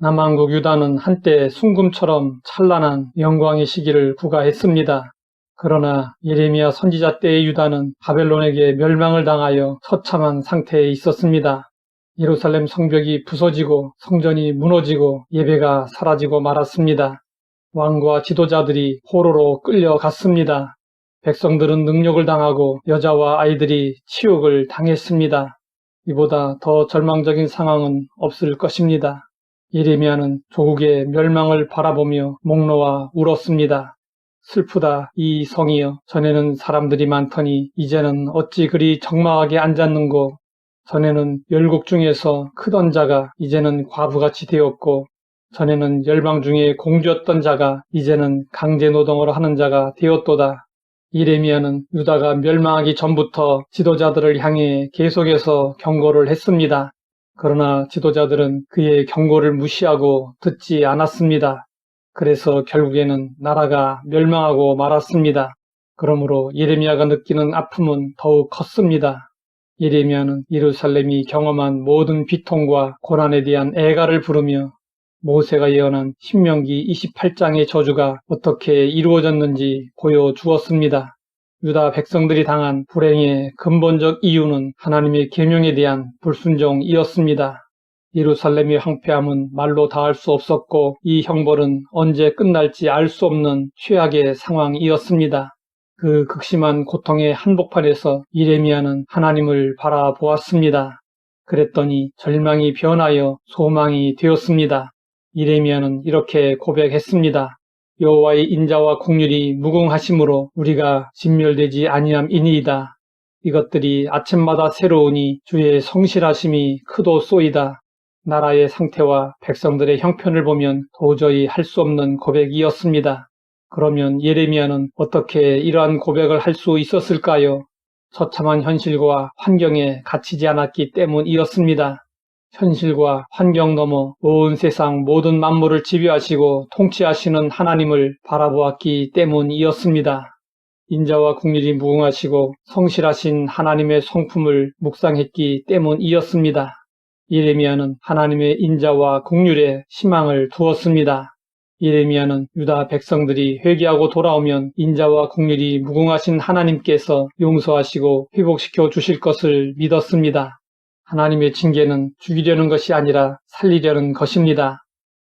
남한국 유다는 한때 순금처럼 찬란한 영광의 시기를 구가했습니다. 그러나 예레미야 선지자 때의 유다는 바벨론에게 멸망을 당하여 처참한 상태에 있었습니다. 예루살렘 성벽이 부서지고 성전이 무너지고 예배가 사라지고 말았습니다. 왕과 지도자들이 포로로 끌려갔습니다. 백성들은 능욕을 당하고 여자와 아이들이 치욕을 당했습니다. 이보다 더 절망적인 상황은 없을 것입니다. 예레미야는 조국의 멸망을 바라보며 목 놓아 울었습니다. 슬프다 이 성이여, 전에는 사람들이 많더니 이제는 어찌 그리 적막하게 앉았는고. 전에는 열국 중에서 크던 자가 이제는 과부같이 되었고, 전에는 열방 중에 공주였던 자가 이제는 강제노동을 하는 자가 되었도다. 예레미야는 유다가 멸망하기 전부터 지도자들을 향해 계속해서 경고를 했습니다. 그러나 지도자들은 그의 경고를 무시하고 듣지 않았습니다. 그래서 결국에는 나라가 멸망하고 말았습니다. 그러므로 예레미야가 느끼는 아픔은 더욱 컸습니다. 예레미야는 예루살렘이 경험한 모든 비통과 고난에 대한 애가를 부르며 모세가 예언한 신명기 28장의 저주가 어떻게 이루어졌는지 보여주었습니다. 유다 백성들이 당한 불행의 근본적 이유는 하나님의 계명에 대한 불순종이었습니다. 예루살렘의 황폐함은 말로 다할 수 없었고 이 형벌은 언제 끝날지 알 수 없는 최악의 상황이었습니다. 그 극심한 고통의 한복판에서 예레미야는 하나님을 바라보았습니다. 그랬더니 절망이 변하여 소망이 되었습니다. 예레미야는 이렇게 고백했습니다. 여호와의 인자와 긍휼이 무궁하심으로 우리가 진멸되지 아니함이니이다. 이것들이 아침마다 새로우니 주의 성실하심이 크도소이다. 나라의 상태와 백성들의 형편을 보면 도저히 할 수 없는 고백이었습니다. 그러면 예레미야는 어떻게 이러한 고백을 할 수 있었을까요? 처참한 현실과 환경에 갇히지 않았기 때문이었습니다. 현실과 환경 넘어 온 세상 모든 만물을 지배하시고 통치하시는 하나님을 바라보았기 때문이었습니다. 인자와 긍휼이 무궁하시고 성실하신 하나님의 성품을 묵상했기 때문이었습니다. 예레미야는 하나님의 인자와 긍휼에 희망을 두었습니다. 예레미야는 유다 백성들이 회개하고 돌아오면 인자와 긍휼이 무궁하신 하나님께서 용서하시고 회복시켜 주실 것을 믿었습니다. 하나님의 징계는 죽이려는 것이 아니라 살리려는 것입니다.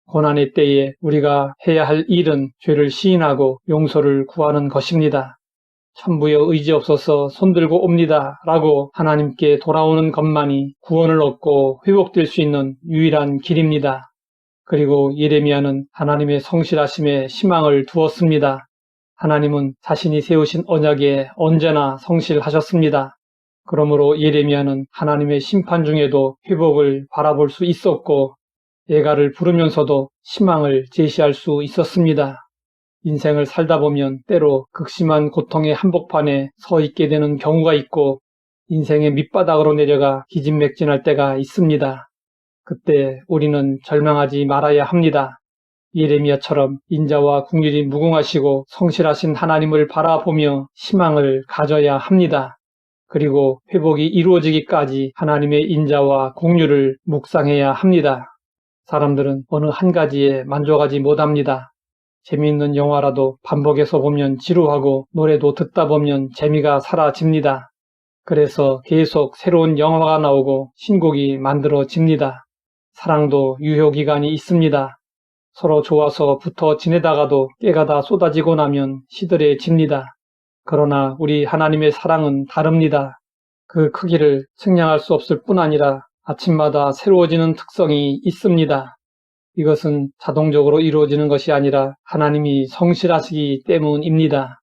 고난의 때에 우리가 해야 할 일은 죄를 시인하고 용서를 구하는 것입니다. 천부여 의지없어서 손들고 옵니다 라고 하나님께 돌아오는 것만이 구원을 얻고 회복될 수 있는 유일한 길입니다. 그리고 예레미야는 하나님의 성실하심에 희망을 두었습니다. 하나님은 자신이 세우신 언약에 언제나 성실하셨습니다. 그러므로 예레미야는 하나님의 심판 중에도 회복을 바라볼 수 있었고 애가를 부르면서도 희망을 제시할 수 있었습니다. 인생을 살다 보면 때로 극심한 고통의 한복판에 서 있게 되는 경우가 있고 인생의 밑바닥으로 내려가 기진맥진할 때가 있습니다. 그때 우리는 절망하지 말아야 합니다. 예레미야처럼 인자와 긍휼이 무궁하시고 성실하신 하나님을 바라보며 희망을 가져야 합니다. 그리고 회복이 이루어지기까지 하나님의 인자와 긍휼을 묵상해야 합니다. 사람들은 어느 한 가지에 만족하지 못합니다. 재미있는 영화라도 반복해서 보면 지루하고 노래도 듣다 보면 재미가 사라집니다. 그래서 계속 새로운 영화가 나오고 신곡이 만들어집니다. 사랑도 유효기간이 있습니다. 서로 좋아서 붙어 지내다가도 깨가 다 쏟아지고 나면 시들해집니다. 그러나 우리 하나님의 사랑은 다릅니다. 그 크기를 측량할 수 없을 뿐 아니라 아침마다 새로워지는 특성이 있습니다. 이것은 자동적으로 이루어지는 것이 아니라 하나님이 성실하시기 때문입니다.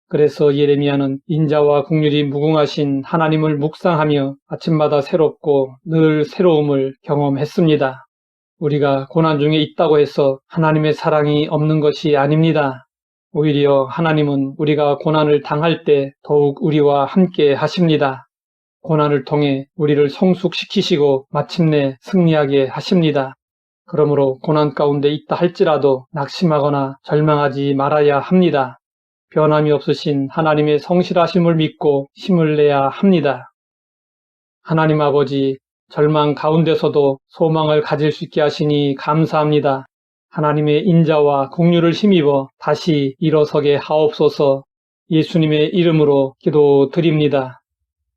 그래서 예레미야는 인자와 긍휼이 무궁하신 하나님을 묵상하며 아침마다 새롭고 늘 새로움을 경험했습니다. 우리가 고난 중에 있다고 해서 하나님의 사랑이 없는 것이 아닙니다. 오히려 하나님은 우리가 고난을 당할 때 더욱 우리와 함께 하십니다. 고난을 통해 우리를 성숙시키시고 마침내 승리하게 하십니다. 그러므로 고난 가운데 있다 할지라도 낙심하거나 절망하지 말아야 합니다. 변함이 없으신 하나님의 성실하심을 믿고 힘을 내야 합니다. 하나님 아버지, 절망 가운데서도 소망을 가질 수 있게 하시니 감사합니다. 하나님의 인자와 긍휼을 힘입어 다시 일어서게 하옵소서. 예수님의 이름으로 기도드립니다.